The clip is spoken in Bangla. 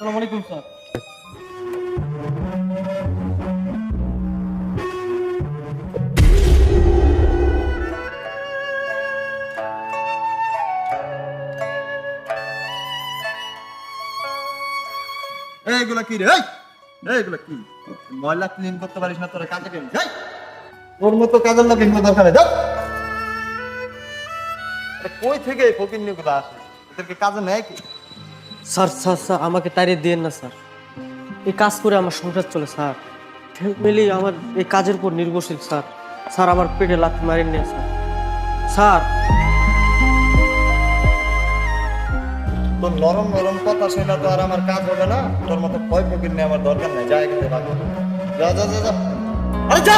আসসালামু আলাইকুম স্যার। এইগুলা কি রে? এইগুলা কি? ময়লা ক্লিন করতে পারিস না, তোরা কাজে কেন? তোর মতো কাজের লোক এগুলো দরকার নেই। কই থেকে এই ফকিন্নি গুলো আসে? এদেরকে কাজে নেয় কি? স্যার স্যার স্যার আমাকে তাড়িয়ে দিয়েন না স্যার। এই কাজ করে আমার সংসার চলে স্যার। ফ্যামিলি আমার এই কাজের উপর নির্ভরশীল স্যার। স্যার আমার পেটে লাথি মারেন না স্যার। স্যার তোর নরম নরম কথা শুনে তো আর আমার কাজ হবে না। তোর মতো ভয় ফকিন্নি আমার দরকার নাই। যা এখান থেকে ভাগ। যা যা যা যা। আরে যা।